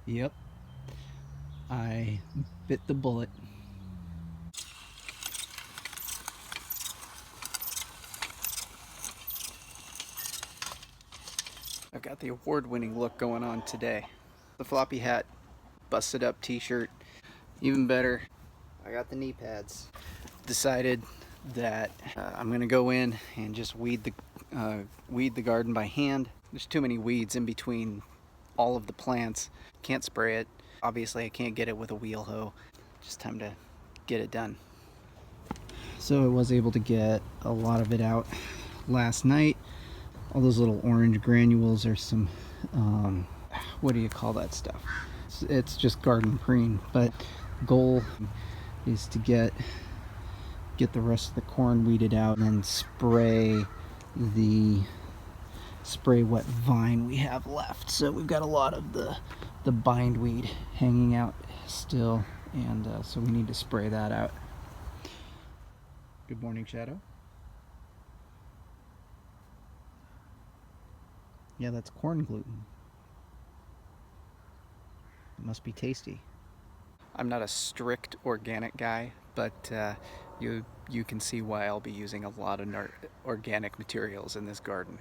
Yep, I bit the bullet. I've got the award-winning look going on today. The floppy hat, busted up t-shirt. Even better, I got the knee pads. Decided that I'm gonna go in and just weed the garden by hand. There's too many weeds in between all of the plants. Can't spray it. Obviously I can't get it with a wheel hoe. Just time to get it done. So I was able to get a lot of it out last night. All those little orange granules are some, what do you call that stuff? It's just garden preen, but the goal is to get the rest of the corn weeded out and then spray what vine we have left. So we've got a lot of the bindweed hanging out still, and so we need to spray that out. Good morning, Shadow. Yeah, that's corn gluten. It must be tasty. I'm not a strict organic guy, but you can see why I'll be using a lot of organic materials in this garden.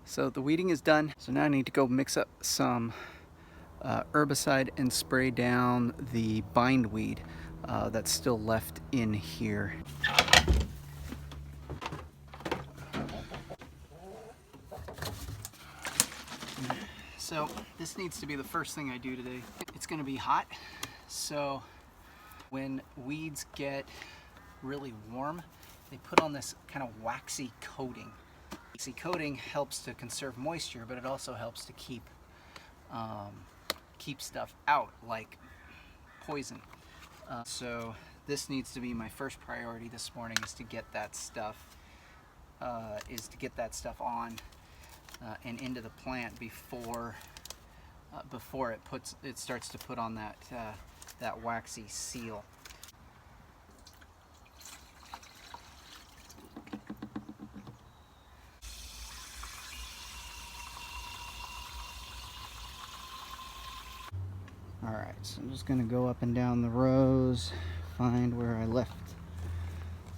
So the weeding is done. So now I need to go mix up some herbicide and spray down the bindweed that's still left in here. So this needs to be the first thing I do today. It's gonna be hot, so when weeds get really warm, they put on this kind of waxy coating. Waxy coating helps to conserve moisture, but it also helps to keep stuff out, like poison. So this needs to be my first priority this morning, is to get that stuff on and into the plant before it starts to put on that waxy seal. Alright, so I'm just going to go up and down the rows, find where I left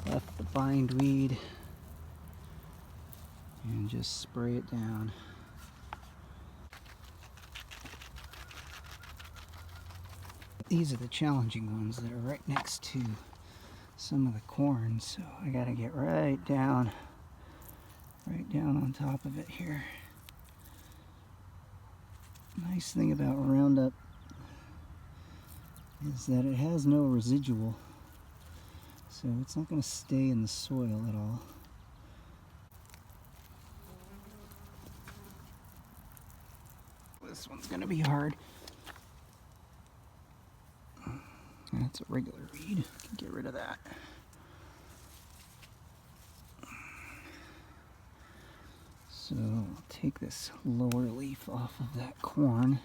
the bindweed, and just spray it down. These are the challenging ones that are right next to some of the corn, so I gotta get right down on top of it here. Nice thing about Roundup is that it has no residual, so it's not going to stay in the soil at all. This one's going to be hard. That's a regular weed. Get rid of that. So I'll take this lower leaf off of that corn.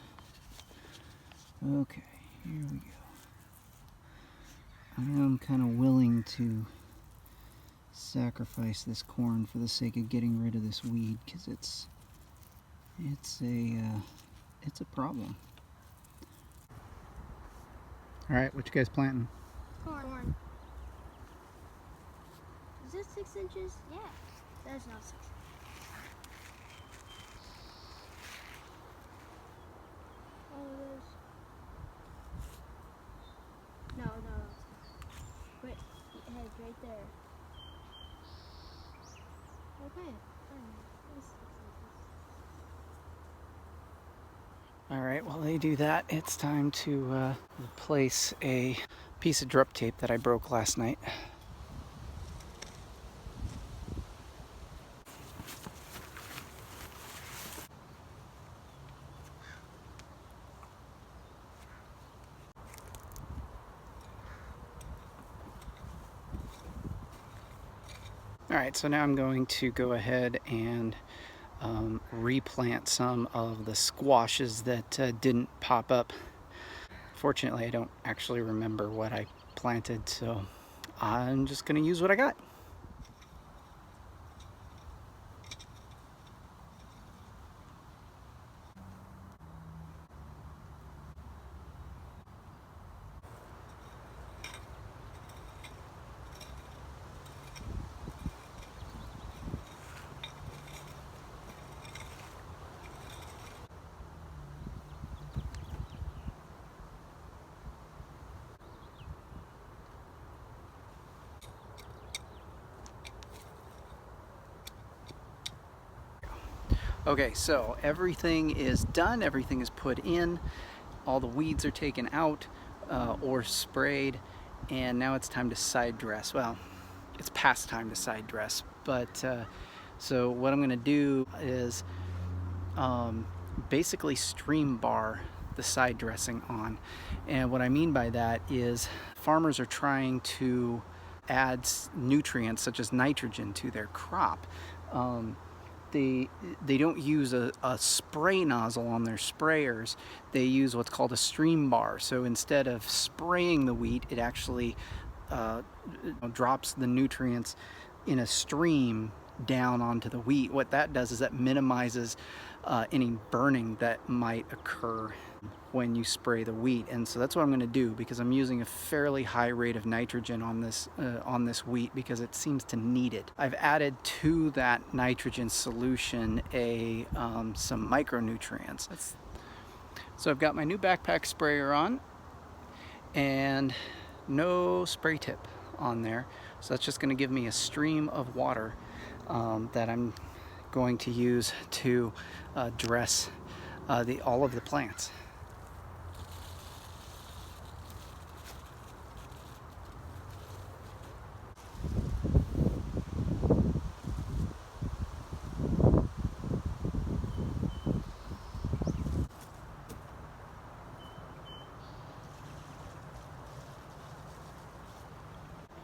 Okay, here we go. I am kind of willing to sacrifice this corn for the sake of getting rid of this weed, because it's a problem. All right, what you guys planting? Corn. Is this 6 inches? Yeah, that's not 6 inches. Oh, it is. No. Wait, it has right there. Okay, fine. It's 6 inches. All right, while they do that, it's time to replace a piece of drip tape that I broke last night. Alright, so now I'm going to go ahead and replant some of the squashes that didn't pop up. Fortunately, I don't actually remember what I planted, so I'm just going to use what I got. Okay, so everything is done, everything is put in, all the weeds are taken out or sprayed, and now it's time to side dress. Well, it's past time to side dress, but so what I'm going to do is basically stream bar the side dressing on. And what I mean by that is farmers are trying to add nutrients such as nitrogen to their crop. They don't use a spray nozzle on their sprayers. They use what's called a stream bar. So instead of spraying the wheat, it actually drops the nutrients in a stream down onto the wheat. What that does is that minimizes any burning that might occur when you spray the wheat. And so that's what I'm going to do, because I'm using a fairly high rate of nitrogen on this wheat because it seems to need it. I've added to that nitrogen solution some micronutrients. So I've got my new backpack sprayer on and no spray tip on there, so that's just going to give me a stream of water that I'm going to use to dress all of the plants.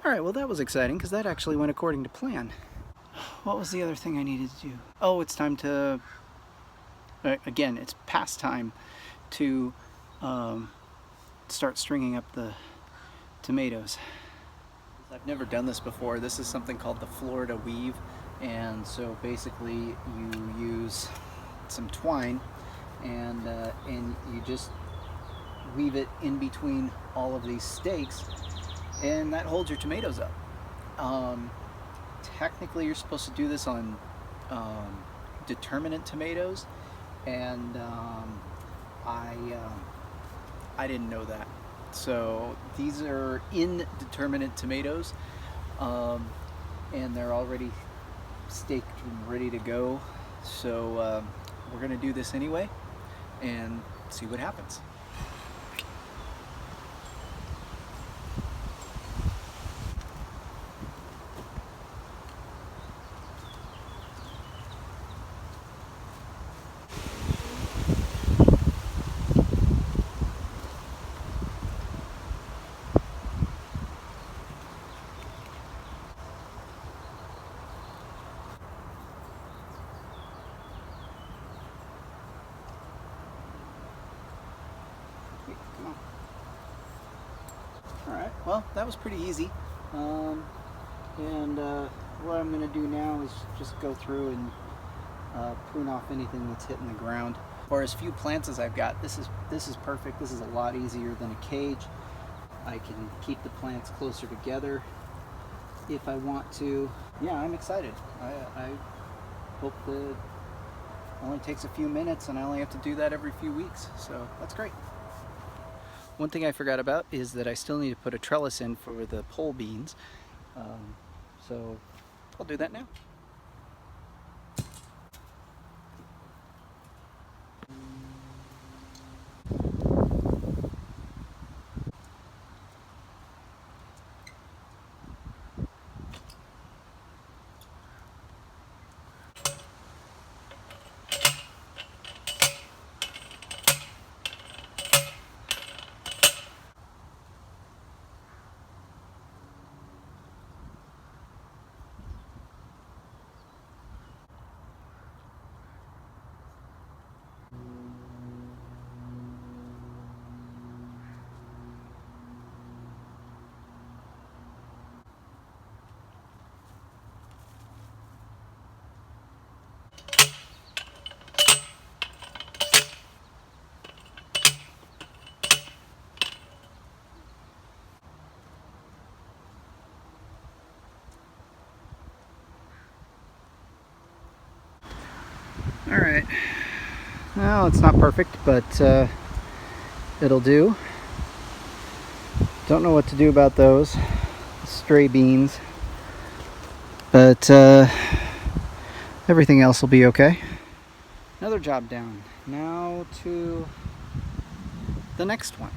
Alright, well that was exciting because that actually went according to plan. What was the other thing I needed to do? Oh, it's time to, again, it's past time to start stringing up the tomatoes. I've never done this before. This is something called the Florida weave, and so basically you use some twine and you just weave it in between all of these stakes, and that holds your tomatoes up. Technically you're supposed to do this on determinate tomatoes, and I didn't know that. So these are indeterminate tomatoes, and they're already staked and ready to go. So we're gonna do this anyway and see what happens. Alright, well that was pretty easy. What I'm going to do now is just go through and prune off anything that's hitting the ground. For as few plants as I've got, this is perfect. This is a lot easier than a cage. I can keep the plants closer together if I want to. Yeah, I'm excited. I hope that it only takes a few minutes and I only have to do that every few weeks, so that's great. One thing I forgot about is that I still need to put a trellis in for the pole beans, so I'll do that now. Alright. Well, it's not perfect, but it'll do. Don't know what to do about those stray beans. But everything else will be okay. Another job down. Now to the next one.